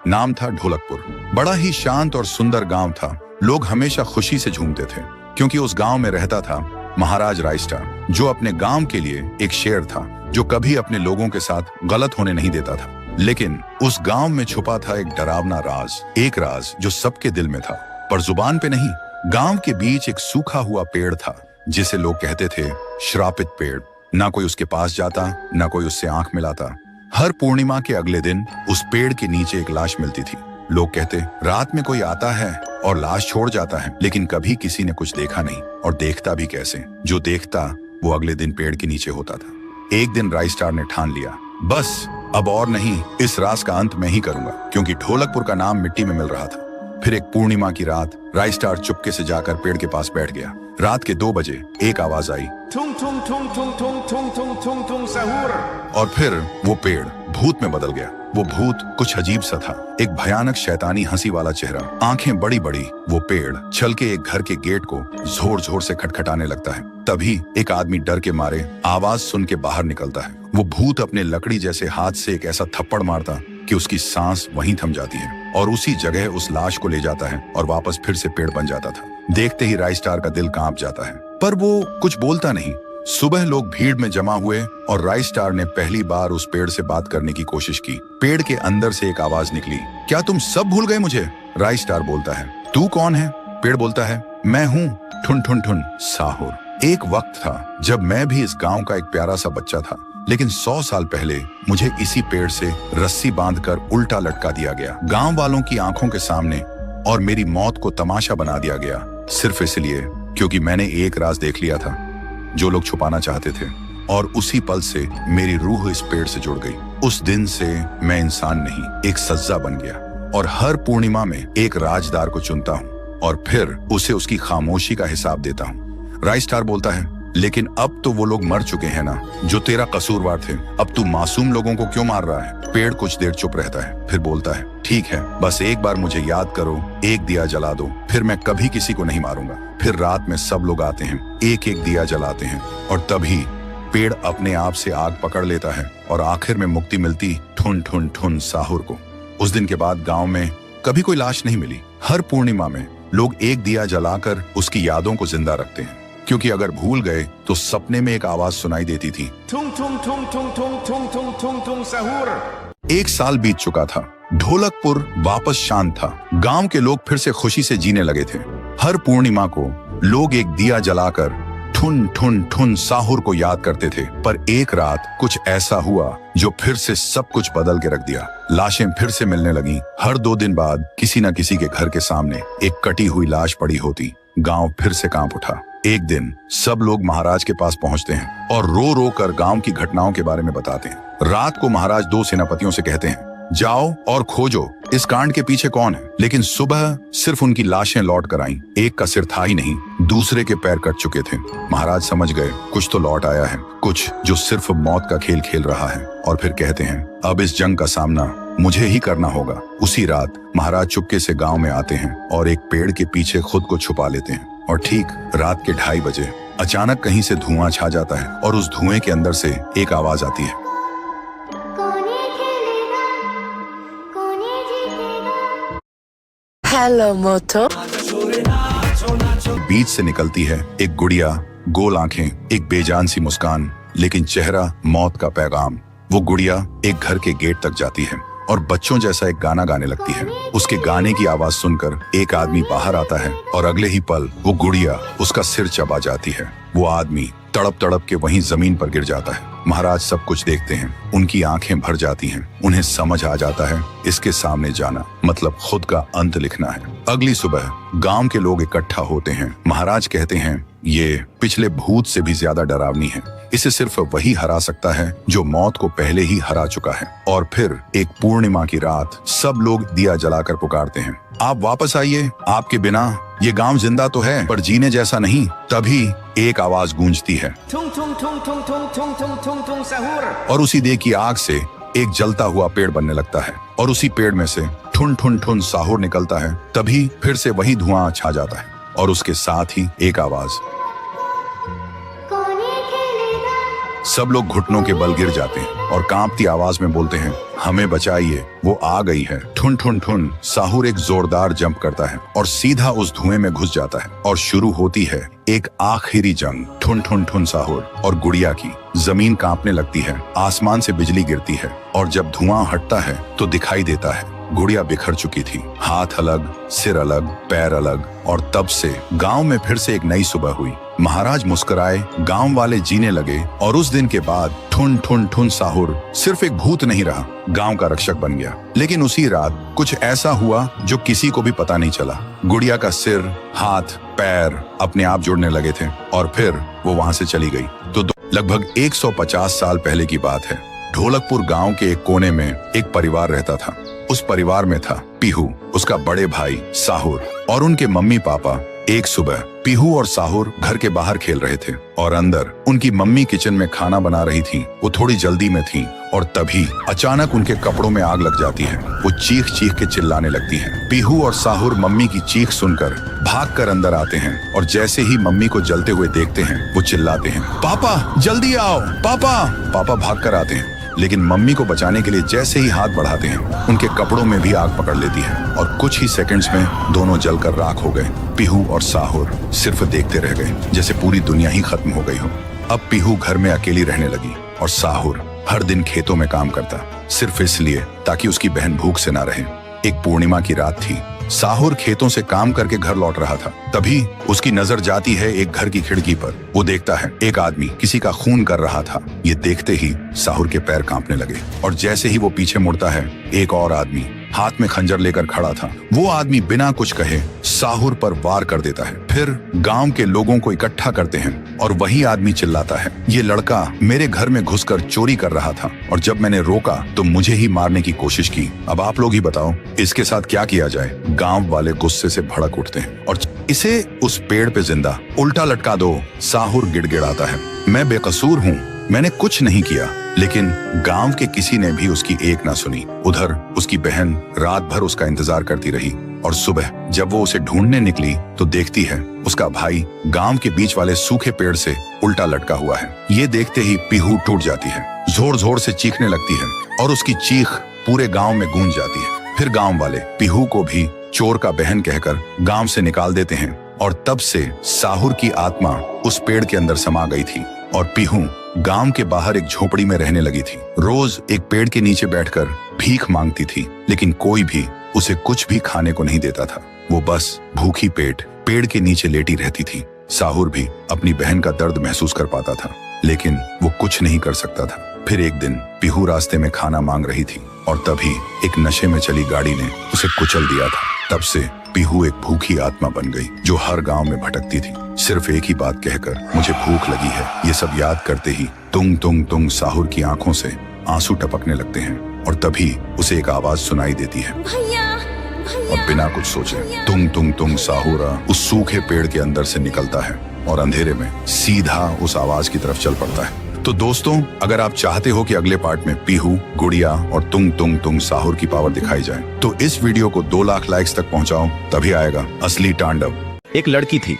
नाम था ढोलकपुर। बड़ा ही शांत और सुंदर गांव था। लोग हमेशा खुशी से झूमते थे क्योंकि उस गांव में रहता था महाराज रायस्टार, जो अपने गांव के लिए एक शेर था जो कभी अपने लोगों के साथ गलत होने नहीं देता था। लेकिन उस गांव में छुपा था एक डरावना राज, एक राज जो सबके दिल में था पर जुबान पे नहीं। गांव के बीच एक सूखा हुआ पेड़ था जिसे लोग कहते थे श्रापित पेड़। ना कोई उसके पास जाता, ना कोई उससे आंख मिलाता। हर पूर्णिमा के अगले दिन उस पेड़ के नीचे एक लाश मिलती थी। लोग कहते रात में कोई आता है और लाश छोड़ जाता है, लेकिन कभी किसी ने कुछ देखा नहीं और देखता भी कैसे। जो देखता वो अगले दिन पेड़ के नीचे होता था। एक दिन रायस्टार ने ठान लिया, बस अब और नहीं, इस राज का अंत मैं ही करूंगा, क्योंकि ढोलकपुर का नाम मिट्टी में मिल रहा था। फिर एक पूर्णिमा की रात रायस्टार चुपके से जाकर पेड़ के पास बैठ गया। रात के 2 बजे एक आवाज आई, थुंग थुंग थुंग थुंग थुंग थुंग थुंग थुंग थुंग सहूर। और फिर वो पेड़ भूत में बदल गया। वो भूत कुछ अजीब सा था, एक भयानक शैतानी हंसी वाला चेहरा, आंखें बड़ी बड़ी। वो पेड़ चल के एक घर के गेट को जोर जोर से खटखटाने लगता है। तभी एक आदमी डर के मारे आवाज सुन के बाहर निकलता है। वो भूत अपने लकड़ी जैसे हाथ से एक ऐसा थप्पड़ मारता कि उसकी सांस वहीं थम जाती है और उसी जगह उस लाश को ले जाता है और वापस फिर से पेड़ बन जाता था। देखते ही रायस्टार का दिल कांप जाता है, पर वो कुछ बोलता नहीं। सुबह लोग भीड़ में जमा हुए और रायस्टार ने पहली बार उस पेड़ से बात करने की कोशिश की। पेड़ के अंदर से एक आवाज निकली, क्या तुम सब भूल गए मुझे? रायस्टार बोलता है, तू कौन है? पेड़ बोलता है, मैं हूँ ठुन ठुन ठुन साहुर। एक वक्त था जब मैं भी इस गांव का एक प्यारा सा बच्चा था, लेकिन 100 साल पहले मुझे इसी पेड़ से रस्सी बांधकर उल्टा लटका दिया गया, गांव वालों की आंखों के सामने, और मेरी मौत को तमाशा बना दिया गया, सिर्फ इसलिए क्योंकि मैंने एक राज देख लिया था जो लोग छुपाना चाहते थे। और उसी पल से मेरी रूह इस पेड़ से जुड़ गई। उस दिन से मैं इंसान नहीं, एक सज्जा बन गया और हर पूर्णिमा में एक राजदार को चुनता हूँ और फिर उसे उसकी खामोशी का हिसाब देता हूँ। रायस्टार बोलता है, लेकिन अब तो वो लोग मर चुके हैं ना जो तेरा कसूरवार थे, अब तू मासूम लोगों को क्यों मार रहा है? पेड़ कुछ देर चुप रहता है, फिर बोलता है, ठीक है, बस एक बार मुझे याद करो, एक दिया जला दो, फिर मैं कभी किसी को नहीं मारूंगा। फिर रात में सब लोग आते हैं, एक एक दिया जलाते हैं और तभी पेड़ अपने आप से आग पकड़ लेता है और आखिर में मुक्ति मिलती ठुन ठुन ठुन साहुर को। उस दिन के बाद गांव में कभी कोई लाश नहीं मिली। हर पूर्णिमा में लोग एक दिया जलाकर उसकी यादों को जिंदा रखते हैं, क्योंकि अगर भूल गए तो सपने में एक आवाज सुनाई देती थी, थुंग थुंग थुंग थुंग थुंग थुंग थुंग थुंग थुंग सहूर। 1 साल बीत चुका था। ढोलकपुर वापस शांत था। गांव के लोग फिर से खुशी से जीने लगे थे। हर पूर्णिमा को लोग एक दिया जलाकर ठुन ठुन ठुन साहुर को याद करते थे। पर एक रात कुछ ऐसा हुआ जो फिर से सब कुछ बदल के रख दिया। लाशें फिर से मिलने लगी। हर 2 दिन बाद किसी न किसी के घर के सामने एक कटी हुई लाश पड़ी होती। गांव फिर से कांप उठा। एक दिन सब लोग महाराज के पास पहुंचते हैं और रो रो कर गांव की घटनाओं के बारे में बताते हैं। रात को महाराज 2 सेनापतियों से कहते हैं, जाओ और खोजो इस कांड के पीछे कौन है। लेकिन सुबह सिर्फ उनकी लाशें लौट कर आईं। एक का सिर था ही नहीं, दूसरे के पैर कट चुके थे। महाराज समझ गए कुछ तो लौट आया है, कुछ जो सिर्फ मौत का खेल खेल रहा है। और फिर कहते हैं, अब इस जंग का सामना मुझे ही करना होगा। उसी रात महाराज चुपके से गांव में आते हैं और एक पेड़ के पीछे खुद को छुपा लेते हैं। और ठीक रात के 2:30 बजे अचानक कहीं से धुआं छा जाता है और उस धुएं के अंदर से एक आवाज आती है, हेलो मोटो। बीच से निकलती है एक गुड़िया, गोल आंखें, एक बेजान सी मुस्कान, लेकिन चेहरा मौत का पैगाम। वो गुड़िया एक घर के गेट तक जाती है और बच्चों जैसा एक गाना गाने लगती है। उसके गाने की आवाज सुनकर एक आदमी बाहर आता है और अगले ही पल वो गुड़िया उसका सिर चबा जाती है। वो आदमी तड़प तड़प के वहीं जमीन पर गिर जाता है। महाराज सब कुछ देखते हैं, उनकी आंखें भर जाती हैं। उन्हें समझ आ जाता है इसके सामने जाना मतलब खुद का अंत लिखना है। अगली सुबह गांव के लोग इकट्ठा होते हैं। महाराज कहते हैं, ये पिछले भूत से भी ज्यादा डरावनी है। इसे सिर्फ वही हरा सकता है जो मौत को पहले ही हरा चुका है। और फिर एक पूर्णिमा की रात सब लोग दिया जलाकर पुकारते हैं, आप वापस आइए, आपके बिना ये गांव जिंदा तो है पर जीने जैसा नहीं। तभी एक आवाज गूंजती है, थुंग थुंग थुंग थुंग थुंग थुंग थुंग थुंग थुंग सहूर। और उसी देह की आग से एक जलता हुआ पेड़ बनने लगता है और उसी पेड़ में से ठुन ठुन ठुन साहुर निकलता है। तभी फिर से वही धुआं छा जाता है और उसके साथ ही एक आवाज, सब लोग घुटनों के बल गिर जाते हैं और कांपती आवाज में बोलते हैं, हमें बचाइए, वो आ गई है। ठुन ठुन ठुन साहुर एक जोरदार जंप करता है और सीधा उस धुएं में घुस जाता है और शुरू होती है एक आखिरी जंग ठुन ठुन ठुन साहुर और गुड़िया की। जमीन कांपने लगती है, आसमान से बिजली गिरती है और जब धुआं हटता है तो दिखाई देता है गुड़िया बिखर चुकी थी, हाथ अलग, सिर अलग, पैर अलग। और तब से गांव में फिर से एक नई सुबह हुई। महाराज मुस्कुराए, गांव वाले जीने लगे और उस दिन के बाद ठुन ठुन ठुन साहुर सिर्फ एक भूत नहीं रहा, गांव का रक्षक बन गया। लेकिन उसी रात कुछ ऐसा हुआ जो किसी को भी पता नहीं चला। गुड़िया का सिर, हाथ, पैर अपने आप जुड़ने लगे थे और फिर वो वहां से चली गई। तो लगभग 150 साल पहले की बात है। ढोलकपुर गांव के एक कोने में एक परिवार रहता था। उस परिवार में था पीहू, उसका बड़े भाई साहुर और उनके मम्मी पापा। एक सुबह पीहू और साहुर घर के बाहर खेल रहे थे और अंदर उनकी मम्मी किचन में खाना बना रही थी। वो थोड़ी जल्दी में थी और तभी अचानक उनके कपड़ों में आग लग जाती है। वो चीख चीख के चिल्लाने लगती हैं। पीहू और साहुर मम्मी की चीख सुनकर भागकर अंदर आते हैं और जैसे ही मम्मी को जलते हुए देखते हैं वो चिल्लाते हैं, पापा जल्दी आओ, पापा। पापा भागकर आते हैं लेकिन मम्मी को बचाने के लिए जैसे ही हाथ बढ़ाते हैं उनके कपड़ों में भी आग पकड़ लेती है और कुछ ही सेकंड्स में दोनों जलकर राख हो गए। पीहू और साहुर सिर्फ देखते रह गए, जैसे पूरी दुनिया ही खत्म हो गई हो। अब पीहू घर में अकेली रहने लगी और साहुर हर दिन खेतों में काम करता, सिर्फ इसलिए ताकि उसकी बहन भूख से ना रहे। एक पूर्णिमा की रात थी। साहुर खेतों से काम करके घर लौट रहा था। तभी उसकी नजर जाती है एक घर की खिड़की पर। वो देखता है एक आदमी किसी का खून कर रहा था। ये देखते ही साहुर के पैर कांपने लगे और जैसे ही वो पीछे मुड़ता है एक और आदमी हाथ में खंजर लेकर खड़ा था। वो आदमी बिना कुछ कहे साहुर पर वार कर देता है। फिर गांव के लोगों को इकट्ठा करते हैं और वही आदमी चिल्लाता है, ये लड़का मेरे घर में घुसकर चोरी कर रहा था और जब मैंने रोका तो मुझे ही मारने की कोशिश की। अब आप लोग ही बताओ इसके साथ क्या किया जाए। गांव वाले गुस्से से भड़क उठते हैं और इसे उस पेड़ पे जिंदा उल्टा लटका दो। साहुर गिड़गिड़ाता है, मैं बेकसूर हूँ, मैंने कुछ नहीं किया। लेकिन गांव के किसी ने भी उसकी एक ना सुनी। उधर उसकी बहन रात भर उसका इंतजार करती रही और सुबह जब वो उसे ढूंढने निकली तो देखती है उसका भाई गांव के बीच वाले सूखे पेड़ से उल्टा लटका हुआ है। ये देखते ही पीहू टूट जाती है, जोर जोर से चीखने लगती है और उसकी चीख पूरे गांव में गूंज जाती है। फिर गांव वाले पीहू को भी चोर का बहन कहकर गांव से निकाल देते हैं और तब से साहुर की आत्मा उस पेड़ के अंदर समा गई थी और पीहू गांव के बाहर एक झोपड़ी में रहने लगी थी। रोज एक पेड़ के नीचे बैठकर भीख मांगती थी लेकिन कोई भी उसे कुछ भी खाने को नहीं देता था। वो बस भूखी पेट पेड़ के नीचे लेटी रहती थी। साहुर भी अपनी बहन का दर्द महसूस कर पाता था लेकिन वो कुछ नहीं कर सकता था। फिर एक दिन पीहू रास्ते में खाना मांग रही थी और तभी एक नशे में चली गाड़ी ने उसे कुचल दिया था। तब से पीहू एक भूखी आत्मा बन गई जो हर गांव में भटकती थी, सिर्फ एक ही बात कहकर, मुझे भूख लगी है। ये सब याद करते ही तुंग तुंग तुंग साहुर की आंखों से आंसू टपकने लगते हैं और तभी उसे एक आवाज सुनाई देती है और बिना कुछ सोचे तुंग तुंग तुंग साहुर उस सूखे पेड़ के अंदर से निकलता है और अंधेरे में सीधा उस आवाज की तरफ चल पड़ता है। तो दोस्तों, अगर आप चाहते हो कि अगले पार्ट में पीहू, गुड़िया और तुंग तुंग तुंग साहुर की पावर दिखाई जाए तो इस वीडियो को 2 लाख लाइक्स तक पहुंचाओ, तभी आएगा असली तांडव। एक लड़की थी